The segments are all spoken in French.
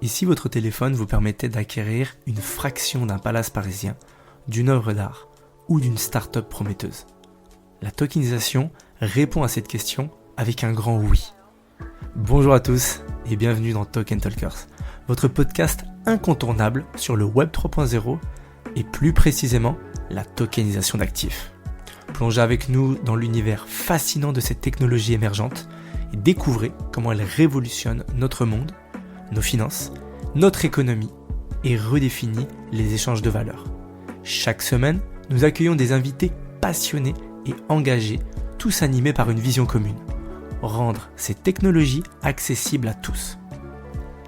Et si votre téléphone vous permettait d'acquérir une fraction d'un palace parisien, d'une œuvre d'art ou d'une start-up prometteuse? La tokenisation répond à cette question avec un grand oui. Bonjour à tous et bienvenue dans Token Talkers, votre podcast incontournable sur le Web 3.0 et plus précisément la tokenisation d'actifs. Plongez avec nous dans l'univers fascinant de cette technologie émergente et découvrez comment elle révolutionne notre monde, nos finances, notre économie et redéfinit les échanges de valeurs. Chaque semaine, nous accueillons des invités passionnés et engagés, tous animés par une vision commune: rendre ces technologies accessibles à tous.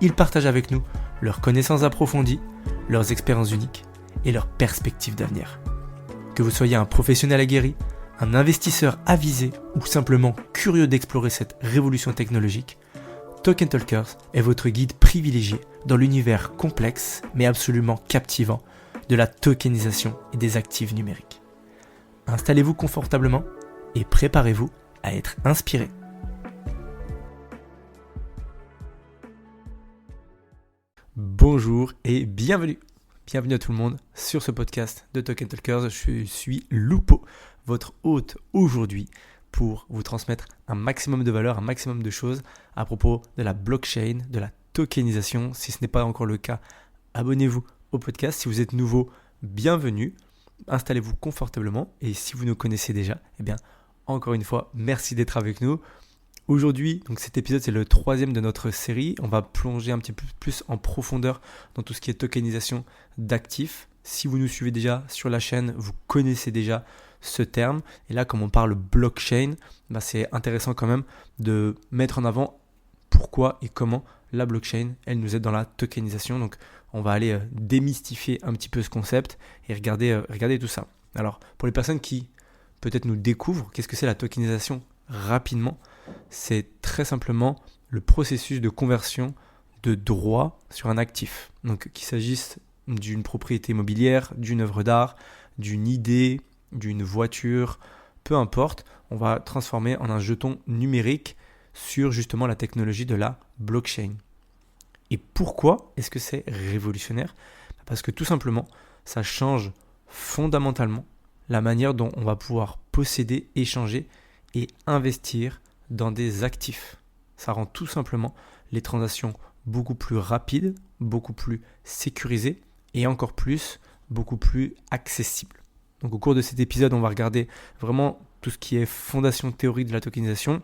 Ils partagent avec nous leurs connaissances approfondies, leurs expériences uniques et leurs perspectives d'avenir. Que vous soyez un professionnel aguerri, un investisseur avisé ou simplement curieux d'explorer cette révolution technologique, Token Talkers est votre guide privilégié dans l'univers complexe mais absolument captivant de la tokenisation et des actifs numériques. Installez-vous confortablement et préparez-vous à être inspiré. Bonjour et bienvenue. Bienvenue à tout le monde sur ce podcast de Token Talkers. Je suis Lupo, votre hôte aujourd'hui pour vous transmettre un maximum de valeur, un maximum de choses à propos de la blockchain, de la tokenisation. Si ce n'est pas encore le cas, abonnez-vous au podcast. Si vous êtes nouveau, bienvenue. Installez-vous confortablement et si vous nous connaissez déjà, encore une fois, merci d'être avec nous. Aujourd'hui, donc cet épisode, c'est le 3e de notre série. On va plonger un petit peu plus en profondeur dans tout ce qui est tokenisation d'actifs. Si vous nous suivez déjà sur la chaîne, vous connaissez déjà ce terme. Et là, comme on parle blockchain, c'est intéressant quand même de mettre en avant pourquoi et comment la blockchain, elle nous aide dans la tokenisation. Donc, on va aller démystifier un petit peu ce concept et regarder tout ça. Alors, pour les personnes qui peut-être nous découvrent, qu'est-ce que c'est la tokenisation rapidement? C'est très simplement le processus de conversion de droits sur un actif. Donc, qu'il s'agisse d'une propriété immobilière, d'une œuvre d'art, d'une idée, d'une voiture, peu importe, on va transformer en un jeton numérique sur justement la technologie de la blockchain. Et pourquoi est-ce que c'est révolutionnaire? Parce que tout simplement, ça change fondamentalement la manière dont on va pouvoir posséder, échanger et investir dans des actifs. Ça rend tout simplement les transactions beaucoup plus rapides, beaucoup plus sécurisées et encore plus, beaucoup plus accessibles. Donc au cours de cet épisode, on va regarder vraiment tout ce qui est fondation théorique de la tokenisation,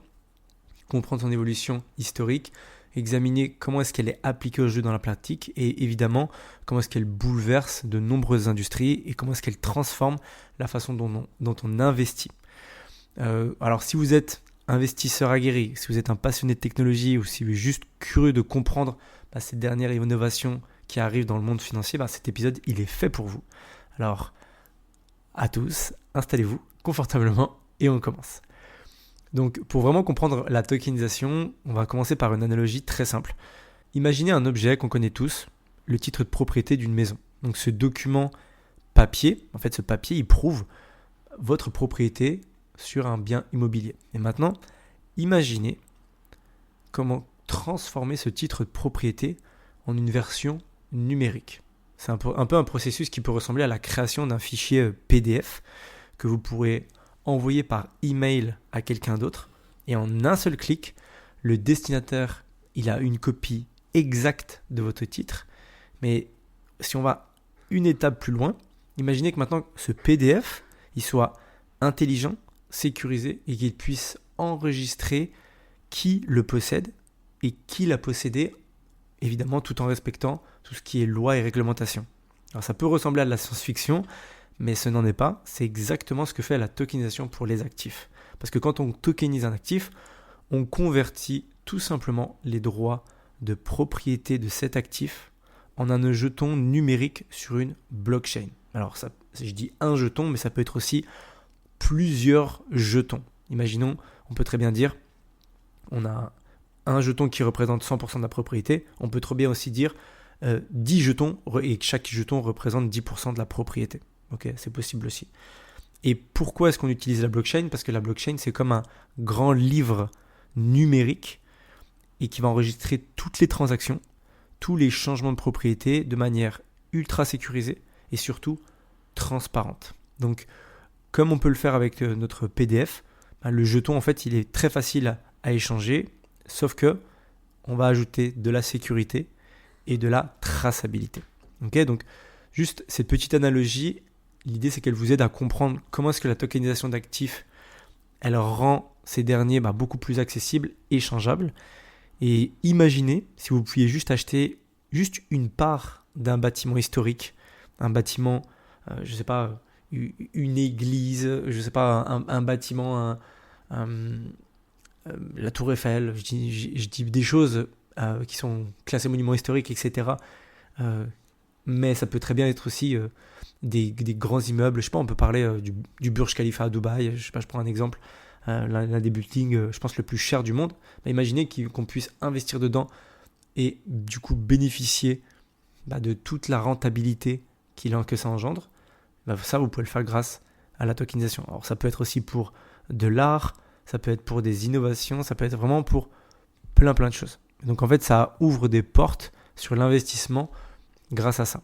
comprendre son évolution historique, examiner comment est-ce qu'elle est appliquée au jeu dans la pratique et évidemment comment est-ce qu'elle bouleverse de nombreuses industries et comment est-ce qu'elle transforme la façon dont on investit. Alors si vous êtes investisseur aguerri, si vous êtes un passionné de technologie ou si vous êtes juste curieux de comprendre ces dernières innovations qui arrivent dans le monde financier, cet épisode il est fait pour vous. Alors à tous, installez-vous confortablement et on commence. Donc pour vraiment comprendre la tokenisation, on va commencer par une analogie très simple. Imaginez un objet qu'on connaît tous, le titre de propriété d'une maison. Donc ce document papier, en fait ce papier il prouve votre propriété sur un bien immobilier. Et maintenant, imaginez comment transformer ce titre de propriété en une version numérique. C'est un peu un processus qui peut ressembler à la création d'un fichier PDF que vous pourrez envoyer par email à quelqu'un d'autre. Et en un seul clic, le destinataire, il a une copie exacte de votre titre. Mais si on va une étape plus loin, imaginez que maintenant ce PDF, il soit intelligent, sécurisé et qu'il puisse enregistrer qui le possède et qui l'a possédé, évidemment tout en respectant tout ce qui est loi et réglementation. Alors ça peut ressembler à de la science-fiction, mais ce n'en est pas. C'est exactement ce que fait la tokenisation pour les actifs. Parce que quand on tokenise un actif, on convertit tout simplement les droits de propriété de cet actif en un jeton numérique sur une blockchain. Alors ça, je dis un jeton, mais ça peut être aussi plusieurs jetons. Imaginons, on peut très bien dire, on a un jeton qui représente 100% de la propriété. On peut très bien aussi dire 10 jetons et chaque jeton représente 10% de la propriété. Ok, c'est possible aussi. Et pourquoi est-ce qu'on utilise la blockchain? Parce que la blockchain, c'est comme un grand livre numérique et qui va enregistrer toutes les transactions, tous les changements de propriété de manière ultra sécurisée et surtout transparente. Donc, comme on peut le faire avec notre PDF, le jeton, en fait, il est très facile à échanger, sauf que on va ajouter de la sécurité et de la traçabilité. Okay, donc, juste cette petite analogie, l'idée, c'est qu'elle vous aide à comprendre comment est-ce que la tokenisation d'actifs, elle rend ces derniers beaucoup plus accessibles, échangeables. Et imaginez si vous pouviez juste acheter juste une part d'un bâtiment historique, un bâtiment, je ne sais pas, une église, je ne sais pas, un bâtiment, la Tour Eiffel, je dis des choses qui sont classées monuments historiques, etc. Mais ça peut très bien être aussi des grands immeubles. Je sais pas, on peut parler du Burj Khalifa à Dubaï. Je sais pas, je prends un exemple. L'un des buildings, je pense, le plus cher du monde. Imaginez qu'on puisse investir dedans et du coup bénéficier de toute la rentabilité que ça engendre. Ça, vous pouvez le faire grâce à la tokenisation. Alors, ça peut être aussi pour de l'art, ça peut être pour des innovations, ça peut être vraiment pour plein de choses. Donc, en fait, ça ouvre des portes sur l'investissement grâce à ça.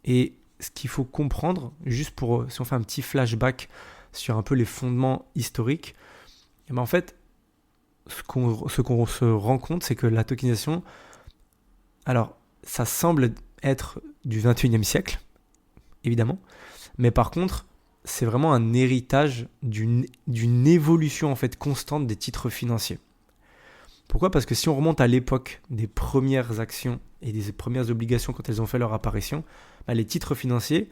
Et ce qu'il faut comprendre, juste si on fait un petit flashback sur un peu les fondements historiques, en fait, ce qu'on se rend compte, c'est que la tokenisation, alors, ça semble être du 21e siècle, évidemment, mais par contre, c'est vraiment un héritage d'une évolution en fait constante des titres financiers. Pourquoi ? Parce que si on remonte à l'époque des premières actions et des premières obligations quand elles ont fait leur apparition, les titres financiers,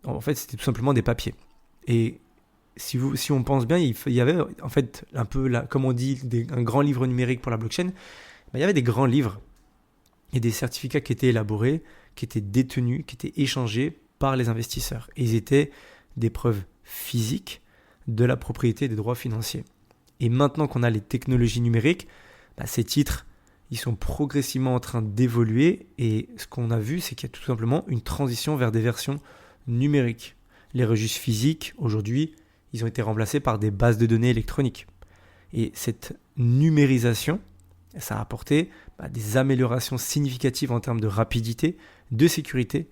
en fait, c'était tout simplement des papiers. Et si on pense bien, il y avait en fait un peu, comme on dit, un grand livre numérique pour la blockchain. Il y avait des grands livres et des certificats qui étaient élaborés, qui étaient détenus, qui étaient échangés par les investisseurs. Et ils étaient des preuves physiques de la propriété des droits financiers. Et maintenant qu'on a les technologies numériques, ces titres, ils sont progressivement en train d'évoluer. Et ce qu'on a vu, c'est qu'il y a tout simplement une transition vers des versions numériques. Les registres physiques, aujourd'hui, ils ont été remplacés par des bases de données électroniques. Et cette numérisation, ça a apporté des améliorations significatives en termes de rapidité, de sécurité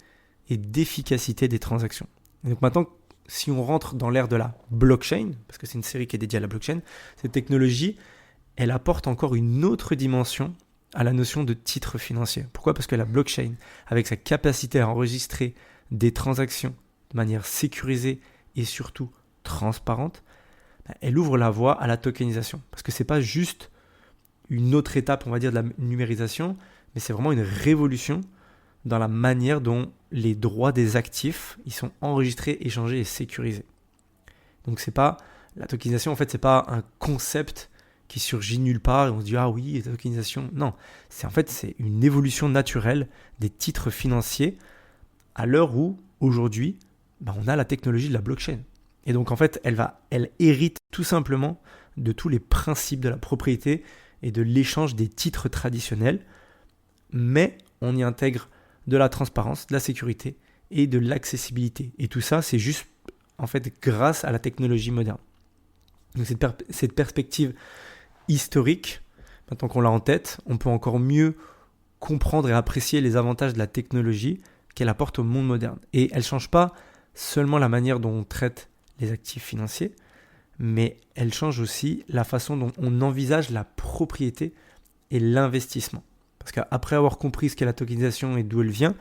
et d'efficacité des transactions. Et donc maintenant, si on rentre dans l'ère de la blockchain, parce que c'est une série qui est dédiée à la blockchain, cette technologie, elle apporte encore une autre dimension à la notion de titre financier. Pourquoi ? Parce que la blockchain, avec sa capacité à enregistrer des transactions de manière sécurisée et surtout transparente, elle ouvre la voie à la tokenisation. Parce que ce n'est pas juste une autre étape, on va dire, de la numérisation, mais c'est vraiment une révolution dans la manière dont les droits des actifs ils sont enregistrés, échangés et sécurisés. Donc c'est pas la tokenisation, en fait, c'est pas un concept qui surgit nulle part et on se dit ah oui, la tokenisation. Non, c'est une évolution naturelle des titres financiers à l'heure où aujourd'hui on a la technologie de la blockchain. Et donc en fait, elle hérite tout simplement de tous les principes de la propriété et de l'échange des titres traditionnels, mais on y intègre de la transparence, de la sécurité et de l'accessibilité. Et tout ça, c'est juste en fait grâce à la technologie moderne. Donc cette perspective historique, maintenant qu'on l'a en tête, on peut encore mieux comprendre et apprécier les avantages de la technologie qu'elle apporte au monde moderne. Et elle ne change pas seulement la manière dont on traite les actifs financiers, mais elle change aussi la façon dont on envisage la propriété et l'investissement. Parce qu'après avoir compris ce qu'est la tokenisation et d'où elle vient,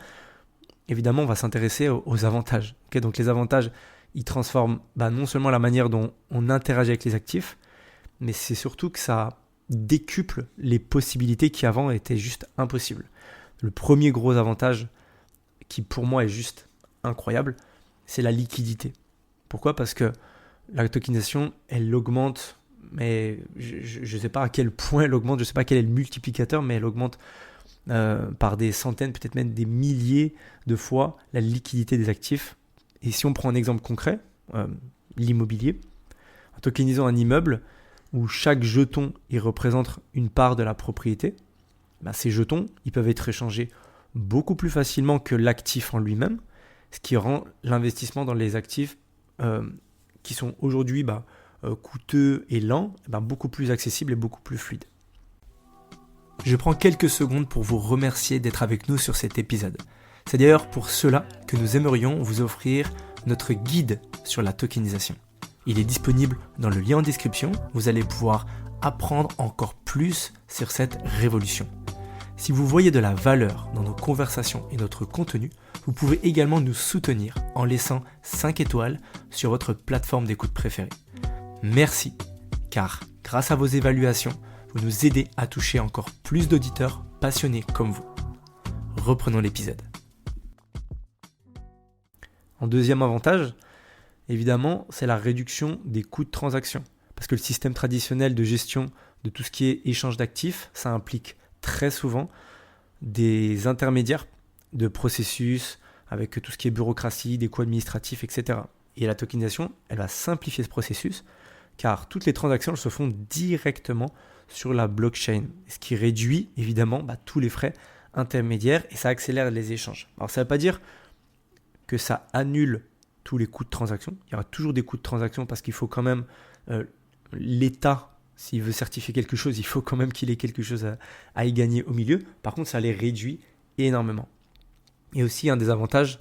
évidemment, on va s'intéresser aux avantages. Okay, donc les avantages, ils transforment non seulement la manière dont on interagit avec les actifs, mais c'est surtout que ça décuple les possibilités qui avant étaient juste impossibles. Le premier gros avantage, qui pour moi est juste incroyable, c'est la liquidité. Pourquoi ? Parce que la tokenisation, elle augmente, mais je ne sais pas à quel point elle augmente, je ne sais pas quel est le multiplicateur, mais elle augmente par des centaines, peut-être même des milliers de fois la liquidité des actifs. Et si on prend un exemple concret, l'immobilier, en tokenisant un immeuble où chaque jeton il représente une part de la propriété, ces jetons ils peuvent être échangés beaucoup plus facilement que l'actif en lui-même, ce qui rend l'investissement dans les actifs qui sont aujourd'hui coûteux et lents, beaucoup plus accessible et beaucoup plus fluide. Je prends quelques secondes pour vous remercier d'être avec nous sur cet épisode. C'est d'ailleurs pour cela que nous aimerions vous offrir notre guide sur la tokenisation. Il est disponible dans le lien en description, vous allez pouvoir apprendre encore plus sur cette révolution. Si vous voyez de la valeur dans nos conversations et notre contenu, vous pouvez également nous soutenir en laissant 5 étoiles sur votre plateforme d'écoute préférée. Merci, car grâce à vos évaluations, vous nous aidez à toucher encore plus d'auditeurs passionnés comme vous. Reprenons l'épisode. En deuxième avantage, évidemment, c'est la réduction des coûts de transaction. Parce que le système traditionnel de gestion de tout ce qui est échange d'actifs, ça implique très souvent des intermédiaires de processus avec tout ce qui est bureaucratie, des coûts administratifs, etc. Et la tokenisation, elle va simplifier ce processus car toutes les transactions elles se font directement sur la blockchain, ce qui réduit évidemment tous les frais intermédiaires et ça accélère les échanges. Alors ça ne veut pas dire que ça annule tous les coûts de transaction. Il y aura toujours des coûts de transaction parce qu'il faut quand même l'État, s'il veut certifier quelque chose, il faut quand même qu'il ait quelque chose à y gagner au milieu. Par contre, ça les réduit énormément. Et aussi, un des avantages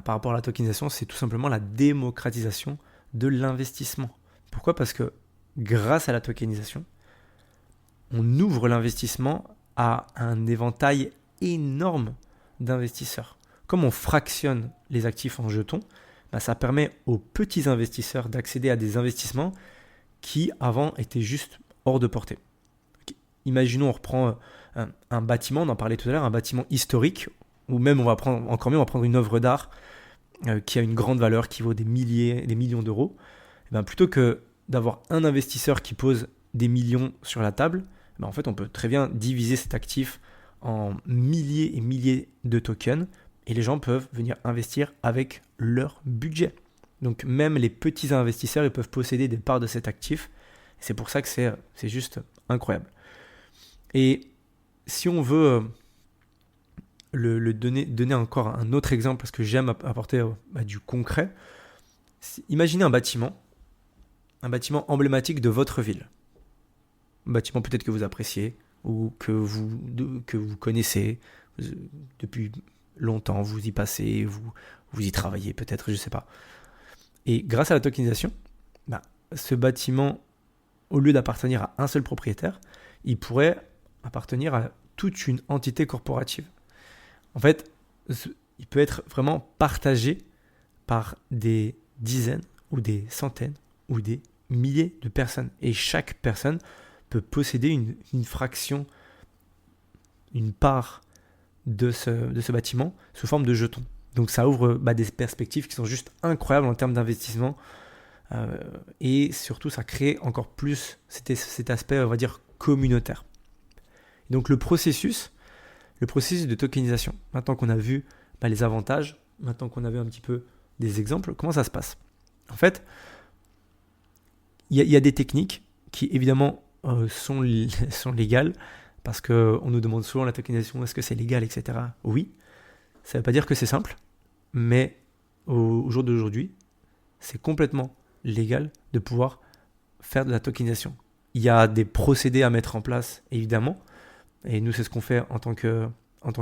par rapport à la tokenisation, c'est tout simplement la démocratisation de l'investissement. Pourquoi ? Parce que grâce à la tokenisation, on ouvre l'investissement à un éventail énorme d'investisseurs. Comme on fractionne les actifs en jetons, ça permet aux petits investisseurs d'accéder à des investissements qui avant étaient juste hors de portée. Imaginons on reprend un bâtiment, on en parlait tout à l'heure, un bâtiment historique, ou même on va prendre une œuvre d'art qui a une grande valeur, qui vaut des millions d'euros. Et plutôt que d'avoir un investisseur qui pose des millions sur la table, en fait on peut très bien diviser cet actif en milliers et milliers de tokens et les gens peuvent venir investir avec leur budget. Donc même les petits investisseurs ils peuvent posséder des parts de cet actif. C'est pour ça que c'est juste incroyable. Et si on veut donner encore un autre exemple, parce que j'aime apporter du concret, imaginez un bâtiment emblématique de votre ville. Un bâtiment peut-être que vous appréciez ou que vous connaissez depuis longtemps, vous y passez, vous y travaillez peut-être, je ne sais pas. Et grâce à la tokenisation, ce bâtiment, au lieu d'appartenir à un seul propriétaire, il pourrait appartenir à toute une entité corporative. En fait, il peut être vraiment partagé par des dizaines ou des centaines ou des milliers de personnes. Et chaque personne peut posséder une fraction, une part de ce bâtiment sous forme de jetons. Donc ça ouvre des perspectives qui sont juste incroyables en termes d'investissement et surtout ça crée encore plus cet aspect, on va dire, communautaire. Donc le processus de tokenisation, maintenant qu'on a vu les avantages, maintenant qu'on a vu un petit peu des exemples, comment ça se passe ? En fait, il y a des techniques qui évidemment sont légales parce qu'on nous demande souvent la tokenisation, est-ce que c'est légal, etc. Oui, ça ne veut pas dire que c'est simple, mais au jour d'aujourd'hui, c'est complètement légal de pouvoir faire de la tokenisation. Il y a des procédés à mettre en place, évidemment, et nous, c'est ce qu'on fait en tant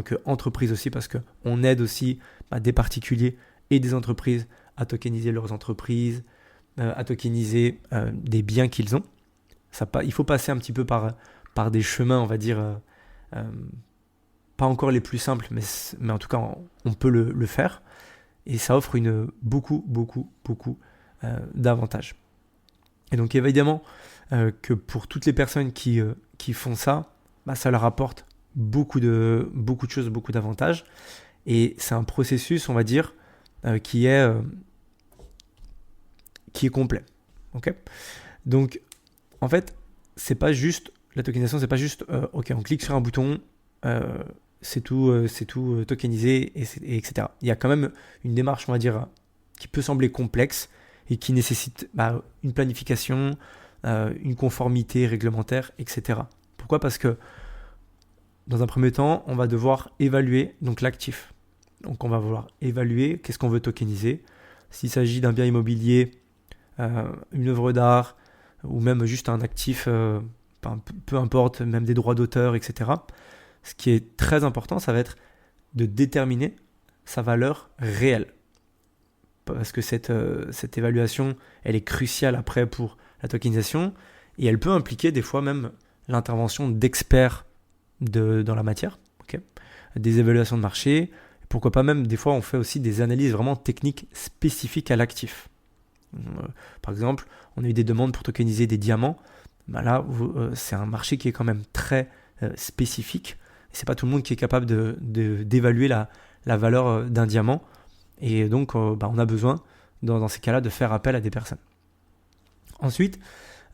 qu'entreprise aussi, parce qu'on aide aussi des particuliers et des entreprises à tokeniser leurs entreprises, à tokeniser des biens qu'ils ont. Il faut passer un petit peu par des chemins, on va dire, pas encore les plus simples, mais en tout cas, on peut le faire. Et ça offre beaucoup d'avantages. Et donc, évidemment, que pour toutes les personnes qui font ça, ça leur apporte beaucoup de choses, beaucoup d'avantages. Et c'est un processus, on va dire, qui est complet. Okay, donc, en fait, c'est pas juste la tokenisation, c'est pas juste ok, on clique sur un bouton, c'est tout tokenisé, etc. Il y a quand même une démarche, on va dire, qui peut sembler complexe et qui nécessite une planification, une conformité réglementaire, etc. Pourquoi ? Parce que dans un premier temps, on va devoir évaluer donc l'actif. Donc on va vouloir évaluer qu'est-ce qu'on veut tokeniser. S'il s'agit d'un bien immobilier, une œuvre d'art ou même juste un actif peu importe, même des droits d'auteur, etc. Ce qui est très important, ça va être de déterminer sa valeur réelle. Parce que cette évaluation, elle est cruciale après pour la tokenisation et elle peut impliquer des fois même l'intervention d'experts dans la matière, des évaluations de marché. Pourquoi pas même, des fois, on fait aussi des analyses vraiment techniques spécifiques à l'actif. Par exemple, on a eu des demandes pour tokeniser des diamants. Là, c'est un marché qui est quand même très spécifique. C'est pas tout le monde qui est capable d'évaluer la valeur d'un diamant. Et donc, on a besoin, dans ces cas-là, de faire appel à des personnes. Ensuite,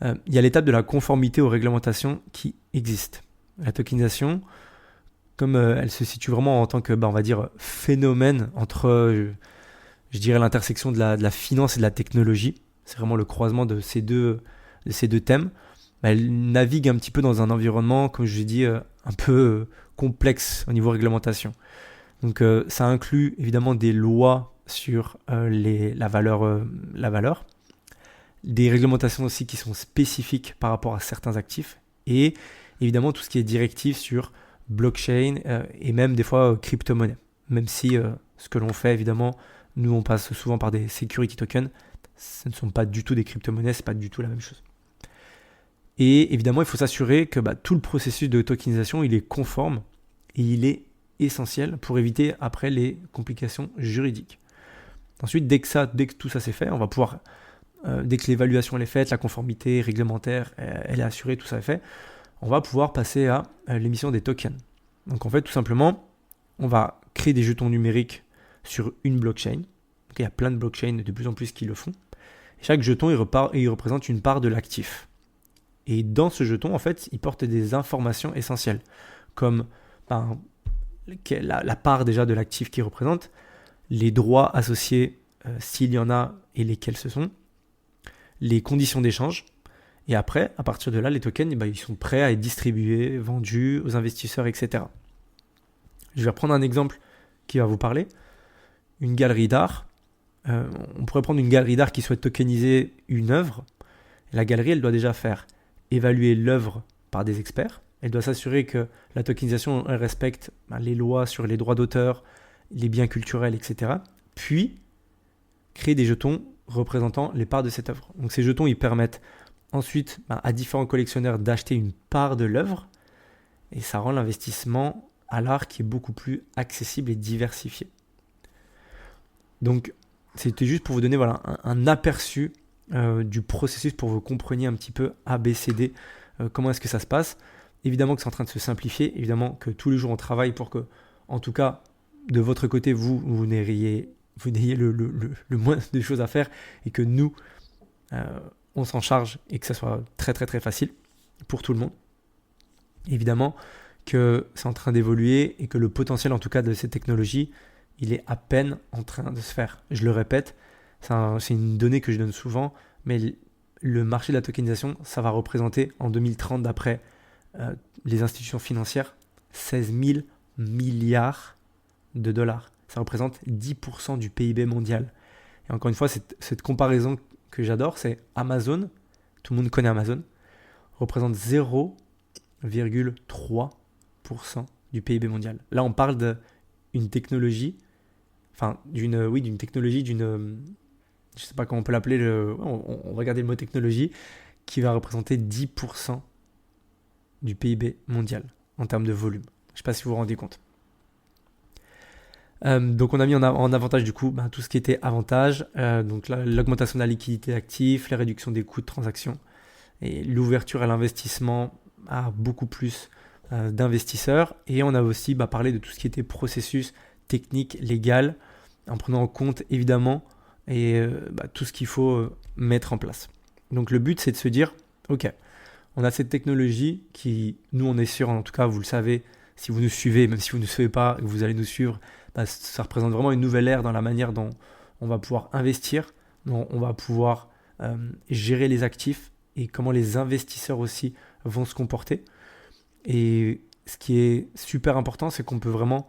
il y a l'étape de la conformité aux réglementations qui existent. La tokenisation, comme elle se situe vraiment en tant que, on va dire, phénomène entre, je dirais, l'intersection de la finance et de la technologie. C'est vraiment le croisement de ces deux thèmes. Elle navigue un petit peu dans un environnement, comme je l'ai dit, un peu complexe au niveau réglementation. Donc ça inclut évidemment des lois sur la valeur, des réglementations aussi qui sont spécifiques par rapport à certains actifs, et évidemment tout ce qui est directive sur blockchain et même des fois crypto-monnaie. Même si ce que l'on fait, évidemment, nous on passe souvent par des security tokens, ce ne sont pas du tout des crypto-monnaies, c'est pas du tout la même chose. Et évidemment, il faut s'assurer que tout le processus de tokenisation, il est conforme et il est essentiel pour éviter après les complications juridiques. Ensuite, dès que tout ça c'est fait, on va pouvoir, dès que l'évaluation elle est faite, la conformité réglementaire elle est assurée, tout ça est fait, on va pouvoir passer à l'émission des tokens. Donc en fait, tout simplement, on va créer des jetons numériques sur une blockchain. Donc, il y a plein de blockchains de plus en plus qui le font. Et chaque jeton, il représente une part de l'actif. Et dans ce jeton, en fait, il porte des informations essentielles, comme la part déjà de l'actif qu'il représente, les droits associés s'il y en a et lesquels ce sont, les conditions d'échange. Et après, à partir de là, les tokens, ils sont prêts à être distribués, vendus aux investisseurs, etc. Je vais reprendre un exemple qui va vous parler. Une galerie d'art. On pourrait prendre une galerie d'art qui souhaite tokeniser une œuvre. La galerie, elle doit déjà faire évaluer l'œuvre par des experts. Elle doit s'assurer que la tokenisation elle respecte les lois sur les droits d'auteur, les biens culturels, etc. Puis, créer des jetons représentant les parts de cette œuvre. Donc ces jetons, ils permettent ensuite à différents collectionneurs d'acheter une part de l'œuvre et ça rend l'investissement à l'art qui est beaucoup plus accessible et diversifié. Donc, c'était juste pour vous donner un aperçu du processus pour que vous compreniez un petit peu ABCD, comment est-ce que ça se passe. Évidemment que c'est en train de se simplifier, évidemment que tous les jours on travaille pour que, en tout cas, de votre côté, vous n'ayez le moins de choses à faire et que nous, on s'en charge et que ça soit très très très facile pour tout le monde. Évidemment que c'est en train d'évoluer et que le potentiel en tout cas de ces technologies, il est à peine en train de se faire. Je le répète, c'est une donnée que je donne souvent, mais le marché de la tokenisation, ça va représenter en 2030, d'après les institutions financières, 16 000 milliards de dollars. Ça représente 10% du PIB mondial. Et encore une fois, cette comparaison que j'adore, c'est Amazon, tout le monde connaît Amazon, représente 0,3% du PIB mondial. Là, on parle d'une technologie, d'une technologie, je ne sais pas comment on peut l'appeler, on va garder le mot technologie, qui va représenter 10% du PIB mondial en termes de volume. Je ne sais pas si vous vous rendez compte. Donc on a mis en avantage du coup tout ce qui était avantage, donc l'augmentation de la liquidité d'actifs, la réduction des coûts de transaction et l'ouverture à l'investissement à beaucoup plus d'investisseurs. Et on a aussi parlé de tout ce qui était processus technique, légal, en prenant en compte évidemment tout ce qu'il faut mettre en place. Donc le but c'est de se dire, ok, on a cette technologie qui, nous on est sûr, en tout cas vous le savez, si vous nous suivez, même si vous ne nous suivez pas, vous allez nous suivre, ça représente vraiment une nouvelle ère dans la manière dont on va pouvoir investir, dont on va pouvoir gérer les actifs et comment les investisseurs aussi vont se comporter. Et ce qui est super important, c'est qu'on peut vraiment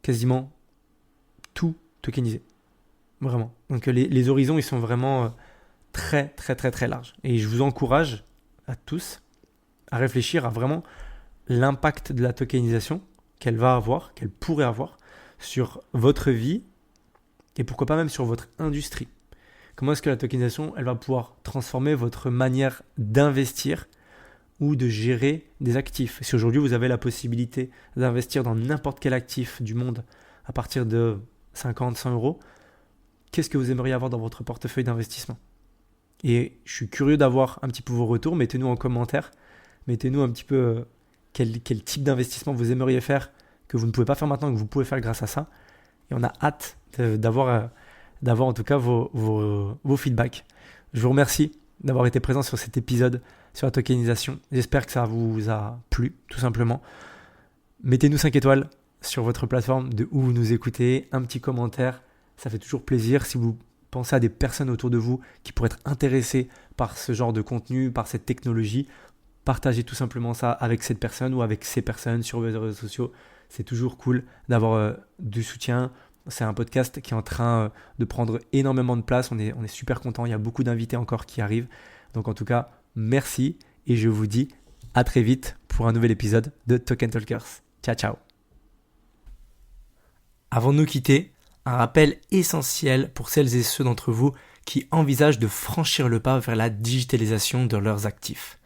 quasiment tout tokeniser. Vraiment. Donc les horizons, ils sont vraiment très, très, très, très larges. Et je vous encourage à tous à réfléchir à vraiment l'impact de la tokenisation qu'elle pourrait avoir sur votre vie et pourquoi pas même sur votre industrie. Comment est-ce que la tokenisation, elle va pouvoir transformer votre manière d'investir ou de gérer des actifs. Si aujourd'hui vous avez la possibilité d'investir dans n'importe quel actif du monde à partir de 50, 100 euros, qu'est-ce que vous aimeriez avoir dans votre portefeuille d'investissement? Et je suis curieux d'avoir un petit peu vos retours. Mettez-nous en commentaire. Mettez-nous un petit peu quel type d'investissement vous aimeriez faire que vous ne pouvez pas faire maintenant, que vous pouvez faire grâce à ça. Et on a hâte d'avoir en tout cas vos feedbacks. Je vous remercie d'avoir été présent sur cet épisode sur la tokenisation. J'espère que ça vous a plu, tout simplement. Mettez-nous 5 étoiles sur votre plateforme de où vous nous écoutez, un petit commentaire, ça fait toujours plaisir. Si vous pensez à des personnes autour de vous qui pourraient être intéressées par ce genre de contenu, par cette technologie, partagez tout simplement ça avec cette personne ou avec ces personnes sur vos réseaux sociaux. C'est toujours cool d'avoir du soutien. C'est un podcast qui est en train de prendre énormément de place. On est super content. Il y a beaucoup d'invités encore qui arrivent. Donc en tout cas, merci et je vous dis à très vite pour un nouvel épisode de Token Talkers. Ciao, ciao. Avant de nous quitter, un rappel essentiel pour celles et ceux d'entre vous qui envisagent de franchir le pas vers la digitalisation de leurs actifs.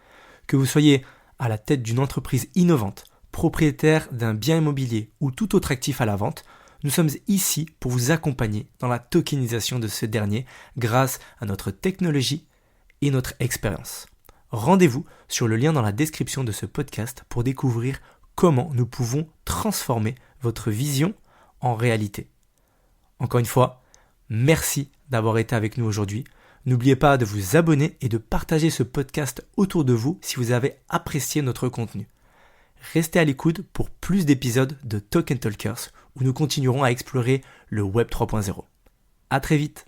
Que vous soyez à la tête d'une entreprise innovante, propriétaire d'un bien immobilier ou tout autre actif à la vente, nous sommes ici pour vous accompagner dans la tokenisation de ce dernier grâce à notre technologie et notre expérience. Rendez-vous sur le lien dans la description de ce podcast pour découvrir comment nous pouvons transformer votre vision en réalité. Encore une fois, merci d'avoir été avec nous aujourd'hui. N'oubliez pas de vous abonner et de partager ce podcast autour de vous si vous avez apprécié notre contenu. Restez à l'écoute pour plus d'épisodes de Token Talkers où nous continuerons à explorer le Web 3.0. À très vite.